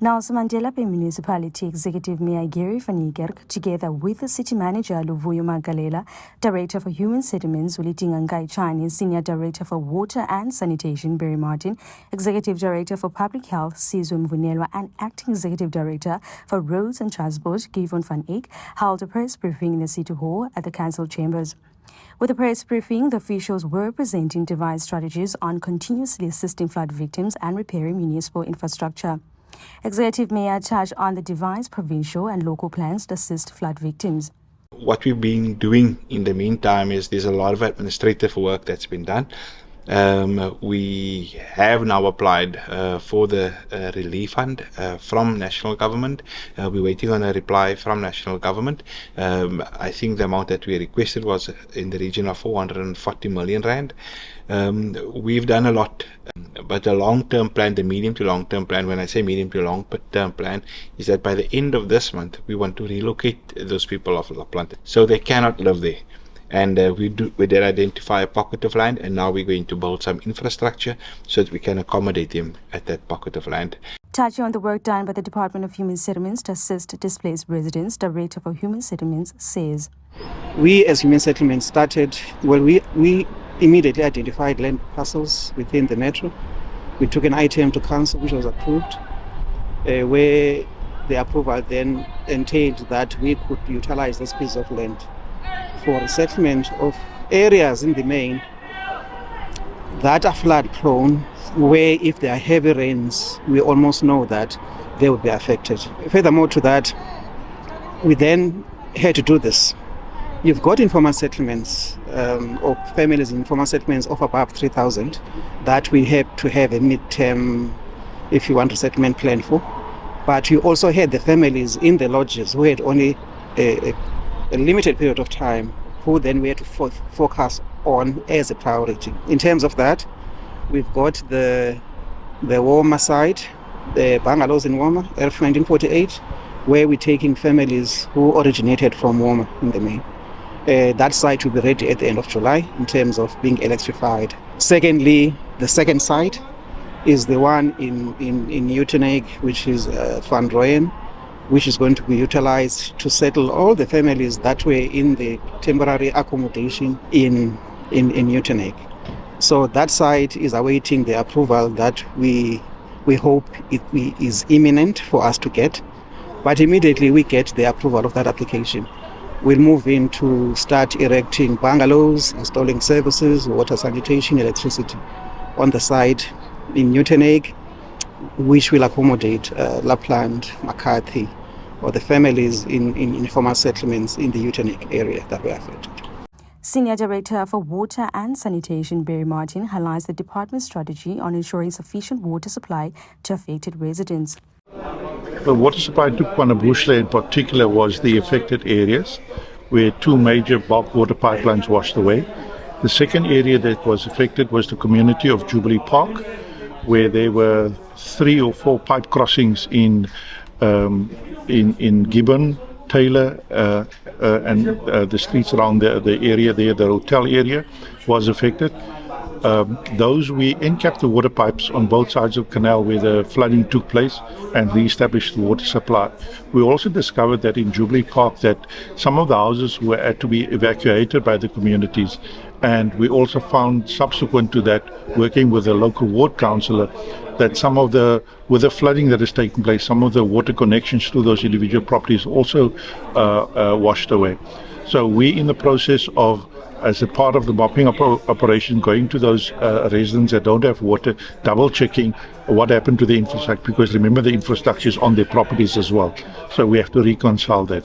Nelson Mandela Municipality Executive Mayor Niekerk, together with the City Manager Luvuyo Magelela, Director for Human Settlements Ulitingangai Chani, Senior Director for Water and Sanitation Barry Martin, Executive Director for Public Health Sizwe Mvunelwa, and Acting Executive Director for Roads and Transport Givon van Eyck held a press briefing in the City Hall at the Council Chambers. With the press briefing, the officials were presenting devised strategies on continuously assisting flood victims and repairing municipal infrastructure. Executive Mayor touched on the devised provincial and local plans to assist flood victims. What we've been doing in the meantime is there's a lot of administrative work that's been done. We have now applied for the relief fund from national government. We're waiting on a reply from national government. I think the amount that we requested was in the region of 440 million rand. We've done a lot, but the long-term plan, the medium to long-term plan, when I say medium to long-term plan, is that by the end of this month, we want to relocate those people off Lapland, so they cannot live there. And we did identify a pocket of land, and now we're going to build some infrastructure so that we can accommodate them at that pocket of land. Touching on the work done by the Department of Human Settlements to assist displaced residents, Director for Human Settlements says, we as Human Settlements started, we immediately identified land parcels within the metro. We took an item to council which was approved, where the approval then entailed that we could utilize this piece of land for a settlement of areas in the main that are flood prone, where if there are heavy rains, we almost know that they will be affected. Furthermore to that, we then had to do this. You've got informal settlements or families in informal settlements of above 3,000 that we have to have a mid-term, if you want, a settlement plan for. But you also had the families in the lodges who had only a limited period of time, who then we had to focus on as a priority. In terms of that, we've got the Woma side, the bungalows in Woma, F 1948, where we're taking families who originated from Woma in the main. That site will be ready at the end of July in terms of being electrified. Secondly, the second site is the one in Niekerk, which is Van Rooyen, which is going to be utilized to settle all the families that were in the temporary accommodation in Niekerk. So that site is awaiting the approval that we hope it is imminent for us to get. But immediately we get the approval of that application, we'll move in to start erecting bungalows, installing services, water, sanitation, electricity on the site in Niekerk, which will accommodate Lapland, McCarthy, or the families in informal settlements in the Niekerk area that were affected. Senior Director for Water and Sanitation Barry Martin highlights the department's strategy on ensuring sufficient water supply to affected residents. The water supply to Kwanabushle in particular was the affected areas where two major bulk water pipelines washed away. The second area that was affected was the community of Jubilee Park, where there were 3 or 4 pipe crossings in Gibbon, Taylor, and the streets around the area there, the hotel area was affected. Those we encapped the water pipes on both sides of the canal where the flooding took place and re-established the water supply. We also discovered that in Jubilee Park that some of the houses were had to be evacuated by the communities, and we also found subsequent to that, working with the local ward councillor, that some of with the flooding that has taken place, some of the water connections to those individual properties also washed away. So we're in the process of, as a part of the mopping up operation, going to those residents that don't have water, double checking what happened to the infrastructure, because remember the infrastructure is on their properties as well. So we have to reconcile that.